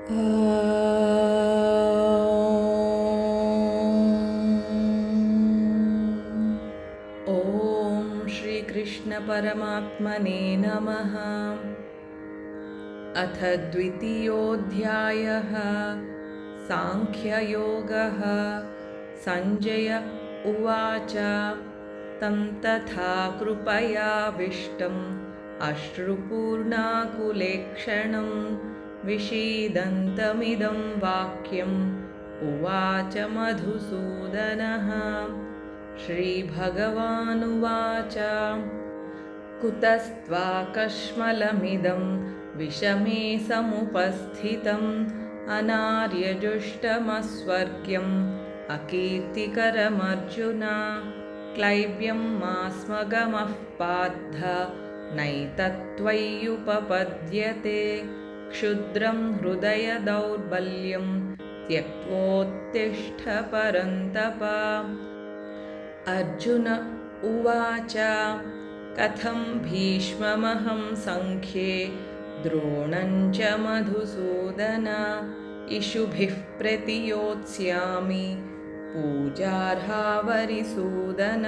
ॐ श्रीकृष्णपरमात्मने नमः। अथ द्वितीयोऽध्यायः। सांख्ययोगः। सञ्जय उवाच। तं तथा कृपयाविष्टम् अश्रुपूर्णाकुलेक्षणं विषीदन्तमिदं वाक्यम् उवाच मधुसूदनः। श्रीभगवानुवाच। कुतस्त्वाकश्मलमिदं विषमे समुपस्थितम् अनार्यजुष्टमस्वर्ग्यम् अकीर्तिकरमर्जुन। क्लैब्यं मास्मगमः पार्थ नैतत्त्वय्युपपद्यते। क्षुद्रं हृदयदौर्बल्यं त्यक्त्वोत्तिष्ठ परन्तप। अर्जुन उवाच। कथं भीष्ममहं सङ्ख्ये द्रोणं च मधुसूदन इषुभिः प्रतियोत्स्यामि पूजार्हावरिसूदन।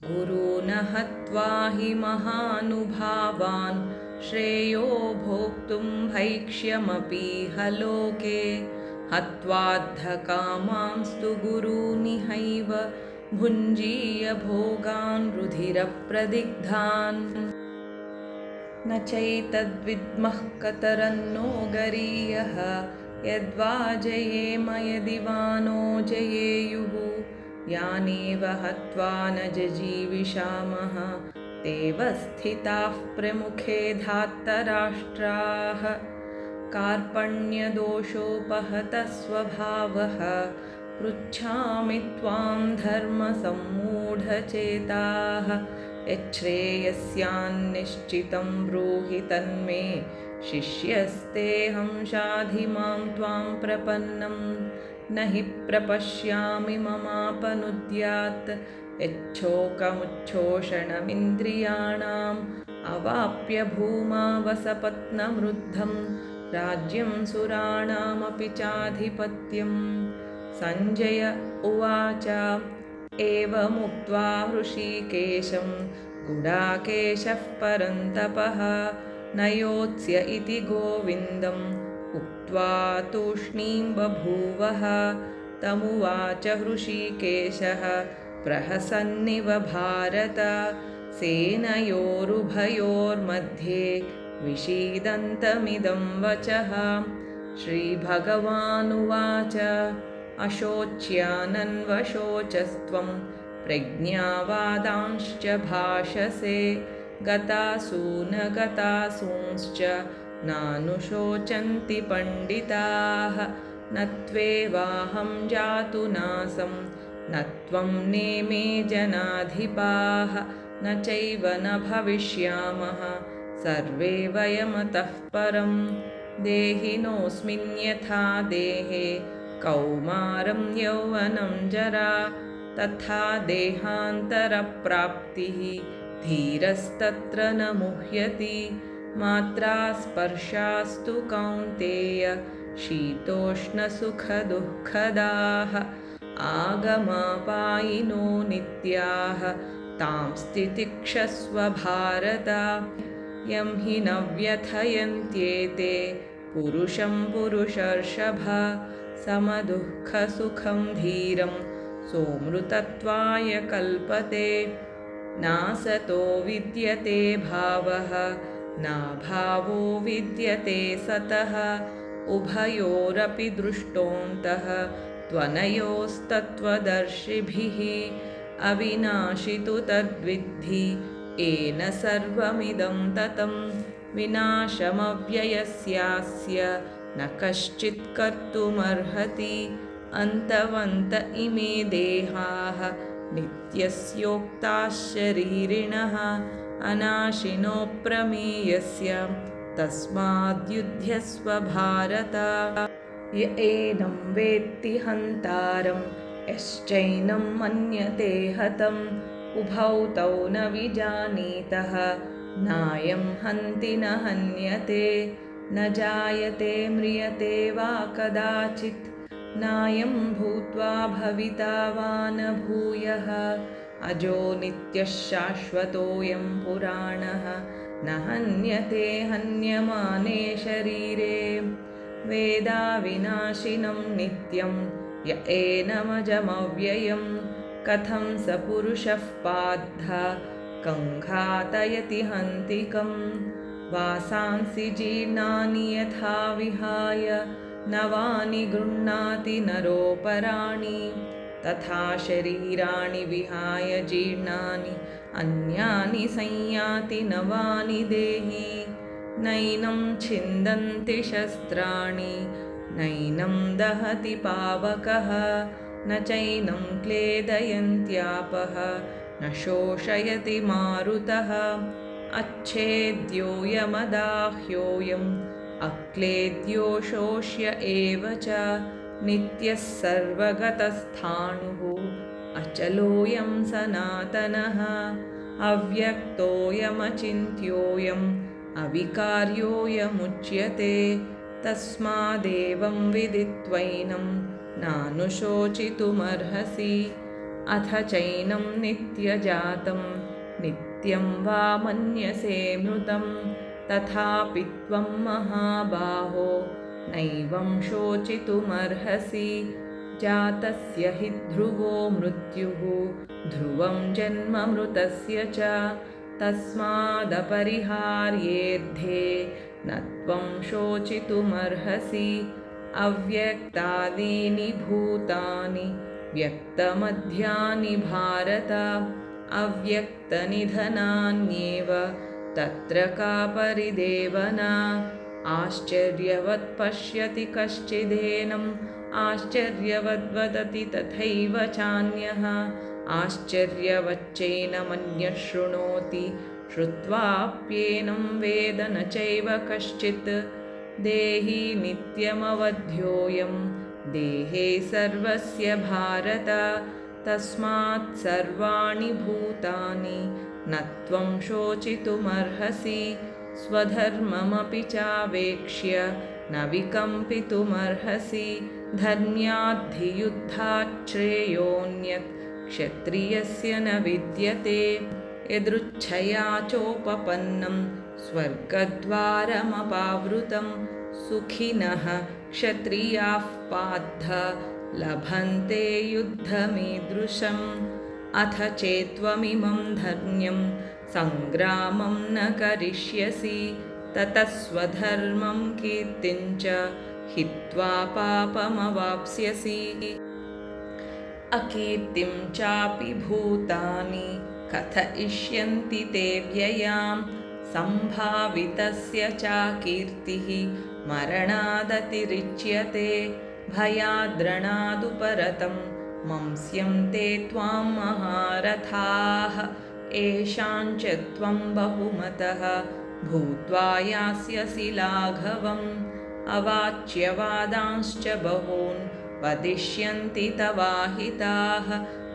गुरून् हत्वा हि महानुभावान् श्रेयो भोक्तुं भैक्ष्यमपीह लोके। हत्वाद्धकामांस्तु गुरूनिहैव भुञ्जीय भोगान् रुधिरप्रदिग्धान्। न चैतद्विद्मः कतरन्नो गरीयः यद्वा जयेम यदि वा नो जयेयुः। यानेव हत्वा न जजीविषामः तेव स्थिताः प्रमुखे धार्तराष्ट्राः। कार्पण्यदोषोपहतः स्वभावः पृच्छामि त्वां धर्मसम्मूढचेताः। यच्छ्रेयस्यान्निश्चितं ब्रूहि तन्मे शिष्यस्तेऽहं शाधि मां त्वां प्रपन्नं। न हि प्रपश्यामि ममापनुद्यात् यच्छोकमुच्छोषणमिन्द्रियाणाम् अवाप्य भूमावसपत्नमृद्धं राज्यं सुराणामपि चाधिपत्यम्। सञ्जय उवाच। एवमुक्त्वा हृषीकेशं गुडाकेशः परन्तपः न योत्स्य इति गोविन्दम् उक्त्वा तूष्णीं बभूवः। तमुवाच हृषीकेशः प्रहसन्निव भारत सेनयोरुभयोर्मध्ये विषीदन्तमिदं वचः। श्रीभगवानुवाच। अशोच्यानन्वशोचस्त्वं प्रज्ञावादांश्च भाषसे। गतासून गतासूंश्च नानुशोचन्ति पण्डिताः। न त्वेवाहं जातु नासं न त्वं नेमे जनाधिपाः। न चैव न भविष्यामः सर्वे वयमतः परम्। देहिनोऽस्मिन् यथा देहे कौमारं यौवनं जरा तथा देहान्तरप्राप्तिः धीरस्तत्र न मुह्यति। मात्रा स्पर्शास्तु कौन्तेय शीतोष्णसुखदुःखदाः आगमापायिनो नित्याः तां स्थितिक्षस्व भारत। यं हि न व्यथयन्त्येते पुरुषं पुरुषर्षभ समदुःखसुखं धीरं सोऽमृतत्वाय कल्पते। नासतो विद्यते भावः नाभावो विद्यते सतः उभयोरपि दृष्टोऽन्तः त्वनयोस्तत्त्वदर्शिभिः। अविनाशि तु तद्विद्धि येन सर्वमिदं ततं। विनाशमव्ययस्यास्य न कश्चित् कर्तुमर्हति। अन्तवन्त इमे देहाः नित्यस्योक्ताः शरीरिणः अनाशिनो प्रमेयस्य तस्माद्युध्यस्व भारत। य एनं वेत्ति हन्तारं यश्चैनं मन्यते हतम् उभौ तौ न विजानीतः नायं हन्ति न हन्यते। न जायते म्रियते वा कदाचित् नायं भूत्वा भविता वा न भूयः अजो नित्यः शाश्वतोऽयं पुराणः न हन्यते हन्यमाने शरीरे वेदाविनाशिनं नित्यं य एनमजमव्ययं कथं स पुरुषः पार्थ कङ्घातयति हन्तिकं वासांसि जीर्णानि यथा विहाय नवानि गृह्णाति नरोपराणि तथा शरीराणि विहाय जीर्णानि अन्यानि संयाति नवानि देहि नैनं छिन्दन्ति शस्त्राणि नैनं दहति पावकः न चैनं क्लेदयन्त्यापः न शोषयति मारुतः अच्छेद्योऽयमदाह्योऽयम् अक्लेद्यो शोष्य एव च नित्यः सर्वगतस्थाणुः अचलोऽयं सनातनः अव्यक्तोऽयमचिन्त्योऽयम् अविकार्योऽयमुच्यते तस्मादेवं विदित्वैनं नानुशोचितुमर्हसि अथ चैनं नित्यजातं नित्यं वा मन्यसे मृतं तथापि त्वं महाबाहो नैवं शोचितुमर्हसि जातस्य हि ध्रुवो मृत्युः ध्रुवं जन्म मृतस्य च तस्मादपरिहार्येऽर्धे न त्वं शोचितुमर्हसि अव्यक्तादीनि भूतानि व्यक्तमध्यानि भारत अव्यक्तनिधनान्येव तत्र का परिदेवना आश्चर्यवत् पश्यति कश्चिदेनम् आश्चर्यवद्वदति तथैव चान्यः आश्चर्यवच्चैनमन्यः शृणोति श्रुत्वाप्येनं वेद न चैव कश्चित् देहि नित्यमवध्योऽयं देहे सर्वस्य भारत तस्मात् सर्वाणि भूतानि न त्वं शोचितुमर्हसि स्वधर्ममपि चावेक्ष्य न विकम्पितुमर्हसि धर्म्याद्धियुद्धात् श्रेयोऽन्यत् क्षत्रियस्य न विद्यते यदृच्छया चोपपन्नं स्वर्गद्वारमपावृतं सुखिनः क्षत्रियाः पार्थ लभन्ते युद्धमीदृशम् अथ चेत्त्वमिमं धर्म्यं सङ्ग्रामं न करिष्यसि ततः स्वधर्मं कीर्तिं च हित्वा पापमवाप्स्यसि अकीर्तिं चापि भूतानि कथयिष्यन्ति ते व्ययां सम्भावितस्य चाकीर्तिः मरणादतिरिच्यते भयाद्रणादुपरतं मंस्यं ते त्वां महारथाः येषां च त्वं बहुमतः भूत्वा यास्यसि लाघवम् अवाच्यवादांश्च बहून् वदिष्यन्ति तवाहिताः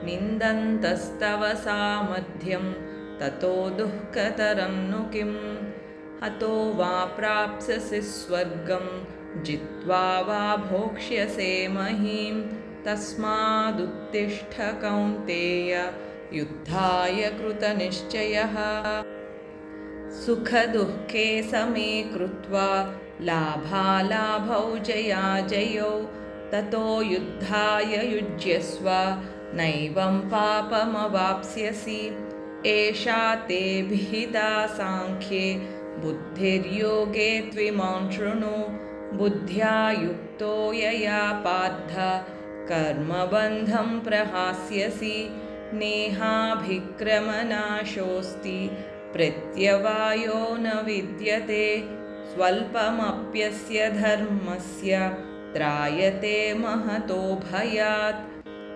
निन्दन्तस्तव सामर्थ्यं ततो दुःखतरं नु किम् हतो वा प्राप्स्यसि स्वर्गं जित्वा वा भोक्ष्यसे महीं तस्मादुत्तिष्ठ कौन्तेय युद्धाय कृतनिश्चयः सुखदुःखे समे कृत्वा लाभालाभौ जयाजयौ ततो युद्धाय युज्यस्व नैवं पापमवाप्स्यसि एषा ते विहिता साङ्ख्ये बुद्धिर्योगे त्विमां शृणु बुद्ध्या युक्तो यया पार्थ कर्मबन्धं प्रहास्यसि नेहाभिक्रमनाशोऽस्ति प्रत्यवायो न विद्यते स्वल्पमप्यस्य धर्मस्य त्रायते महतो भयात्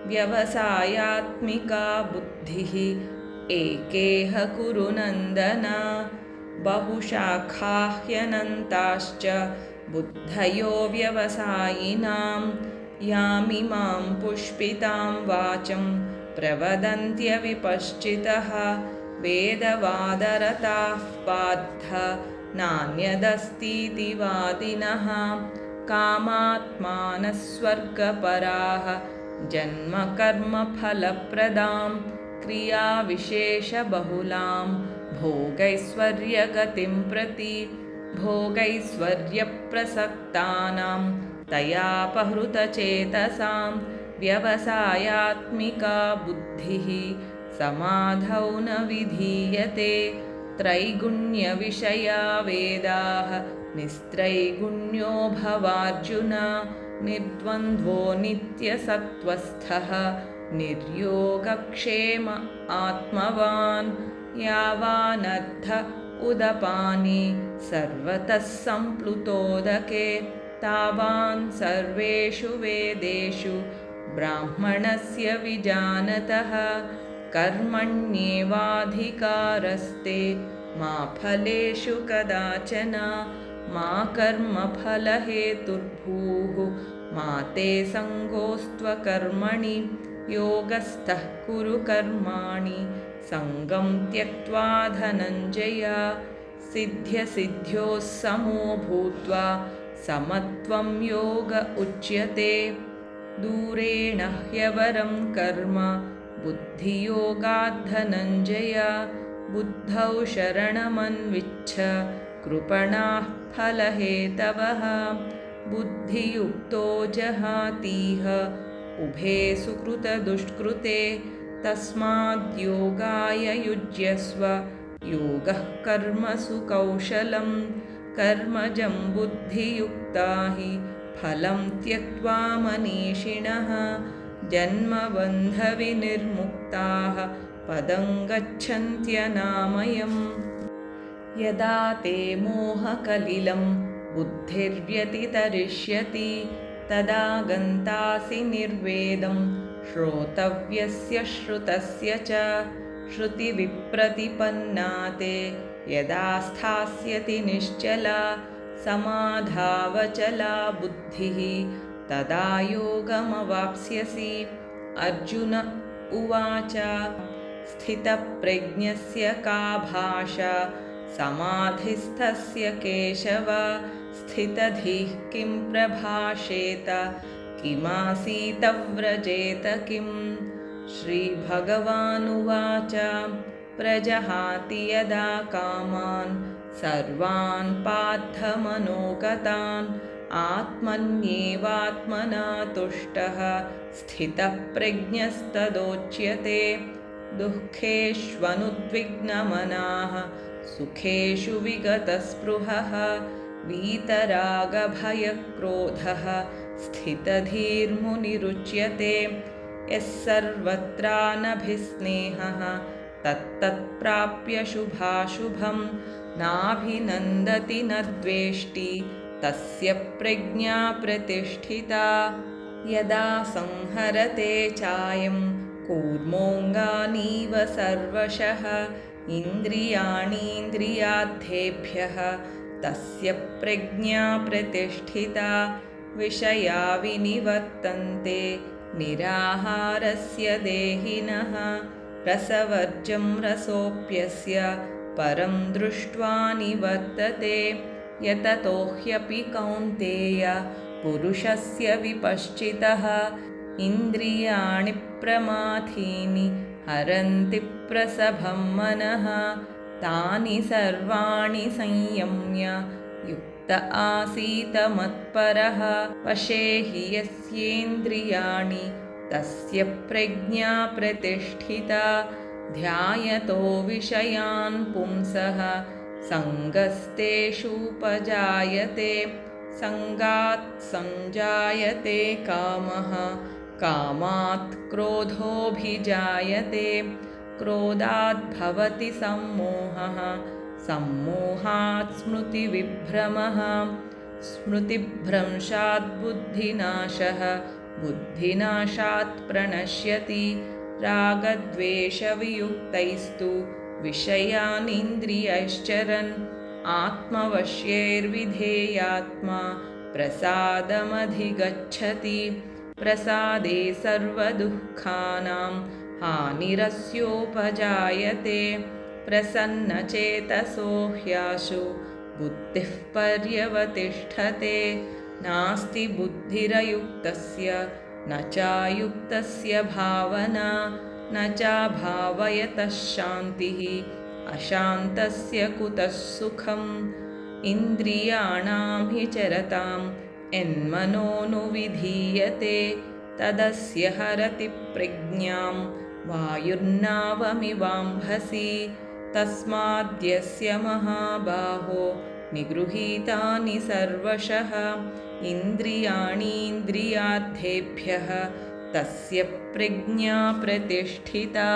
व्यवसायात्मिका बुद्धिः एकेह कुरु नन्दन बहुशाखाह्यनन्ताश्च बुद्धयो व्यवसायिनां यामिमां पुष्पितां वाचं प्रवदन्त्यविपश्चितः वेदवादरताः पार्थ नान्यदस्तीति वादिनः कामात्मानः स्वर्गपराः जन्मकर्मफलप्रदां क्रियाविशेषबहुलां भोगैश्वर्यगतिं प्रति भोगैश्वर्यप्रसक्तानां तयापहृतचेतसां व्यवसायात्मिका बुद्धिः समाधौ न विधीयते त्रैगुण्यविषया वेदाः निस्त्रैगुण्यो भवार्जुन निर्द्वन्द्वो नित्यसत्त्वस्थः निर्योगक्षेम आत्मवान् यावानर्थ उदपानि सर्वतः सम्प्लुतोदके तावान् सर्वेषु वेदेषु ब्राह्मणस्य विजानतः कर्मण्येवाधिकारस्ते मा फलेषु कदाचन मा कर्मफलहेतुर्भूः मा ते सङ्गोऽस्त्वकर्मणि योगस्थः कुरु कर्माणि सङ्गं त्यक्त्वा धनञ्जय सिद्ध्यसिद्ध्योः समो भूत्वा समत्वं योग उच्यते दूरेण ह्यवरं कर्म बुद्धियोगात् धनञ्जय बुद्धौ शरणमन्विच्छ कृपणाः फलहेतवः बुद्धियुक्तो जहातीह उभे सुकृतदुष्कृते तस्माद्योगाय युज्यस्व योगः कर्मसु कौशलं कर्मजं बुद्धियुक्ता हि फलं त्यक्त्वा मनीषिणः जन्मबन्धविनिर्मुक्ताः पदं गच्छन्त्यनामयम् यदा ते मोहकलिलं बुद्धिर्व्यतितरिष्यति तदा गन्तासि निर्वेदं श्रोतव्यस्य श्रुतस्य च श्रुतिविप्रतिपन्ना ते यदा स्थास्यति निश्चला समाधावचला बुद्धिः तदा योगमवाप्स्यसि अर्जुन उवाच स्थितप्रज्ञस्य का भाषा समाधिस्थस्य केशव स्थितधिः किं प्रभाषेत किमासीत व्रजेत किम् श्रीभगवानुवाच प्रजहाति यदा कामान् सर्वान् पार्थमनोगतान् आत्मन्येवात्मना तुष्टः स्थितप्रज्ञस्तदोच्यते दुःखेष्वनुद्विग्नमनाः सुखेषु विगतस्पृहः वीतरागभयक्रोधः स्थितधीर्मुनिरुच्यते यः सर्वत्रानभिस्नेहः तत्तत्प्राप्य शुभाशुभं नाभिनन्दति न द्वेष्टि तस्य प्रज्ञा प्रतिष्ठिता यदा संहरते चायं कूर्मोऽङ्गानीव सर्वशः इन्द्रियाणीन्द्रियार्थेभ्यः तस्य प्रज्ञा प्रतिष्ठिता विषया विनिवर्तन्ते निराहारस्य देहिनः रसवर्जं रसोऽप्यस्य परं दृष्ट्वा निवर्तते यततो ह्यपि कौन्तेय पुरुषस्य विपश्चितः इन्द्रियाणि प्रमाथीनि हरन्ति प्रसभं मनः तानि सर्वाणि संयम्य युक्त आसीत मत्परः वशे हि यस्येन्द्रियाणि तस्य प्रज्ञा प्रतिष्ठिता ध्यायतो विषयान् पुंसः सङ्गस्तेषूपजायते सङ्गात् संजायते कामः कामात् क्रोधोऽभिजायते क्रोधात् भवति सम्मोहः सम्मोहात् स्मृतिविभ्रमः स्मृतिभ्रंशात् बुद्धिनाशः बुद्धिनाशात् प्रणश्यति रागद्वेषवियुक्तैस्तु विषयानिन्द्रियैश्चरन् आत्मवश्यैर्विधेयात्मा प्रसादमधिगच्छति प्रसादे सर्वदुःखानां हानिरस्योपजायते प्रसन्नचेतसो ह्याशु बुद्धिः पर्यवतिष्ठते। नास्ति बुद्धिरयुक्तस्य न चायुक्तस्य भावना न चाभावयतः शान्तिः अशान्तस्य कुतः सुखम्। इन्द्रियाणां हि चरतां यन्मनोनुविधीयते तदस्य हरति प्रज्ञां वायुर्नावमिवाम्भसि। तस्माद्यस्य महाबाहो निगृहीतानि सर्वशः इन्द्रियाणीन्द्रियार्थेभ्यः तस्य प्रज्ञा प्रतिष्ठिता।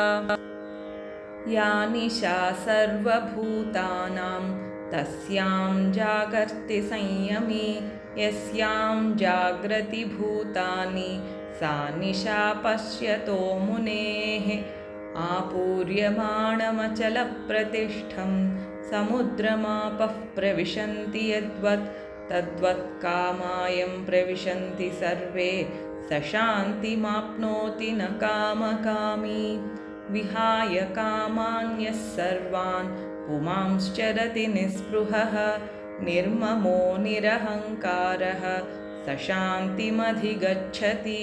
या निशा सर्वभूतानां तस्यां जागर्ति संयमी। यस्यां जाग्रति भूतानि सा निशा पश्यतो मुनेः। आपूर्यमाणमचलप्रतिष्ठं समुद्रमापः प्रविशन्ति यद्वत् तद्वत् कामायं प्रविशन्ति सर्वे स शान्तिमाप्नोति न कामकामी। विहाय कामान्यः सर्वान् पुमांश्चरति निःस्पृहः निर्ममो निरहङ्कारः स शान्तिमधिगच्छति।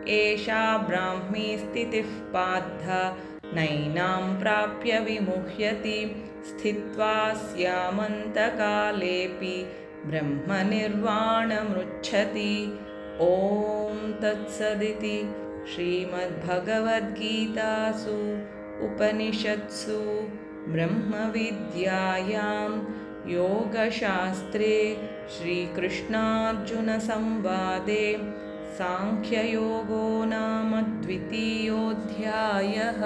एषा ब्राह्मी स्थितिः पार्थ नैनां प्राप्य विमुह्यति। स्थित्वा स्यामन्तकालेऽपि ब्रह्मनिर्वाणमृच्छति। ॐ तत्सदिति श्रीमद्भगवद्गीतासु उपनिषत्सु ब्रह्मविद्यायां योगशास्त्रे श्रीकृष्णार्जुनसंवादे सांख्ययोगो नाम द्वितीयोऽध्यायः।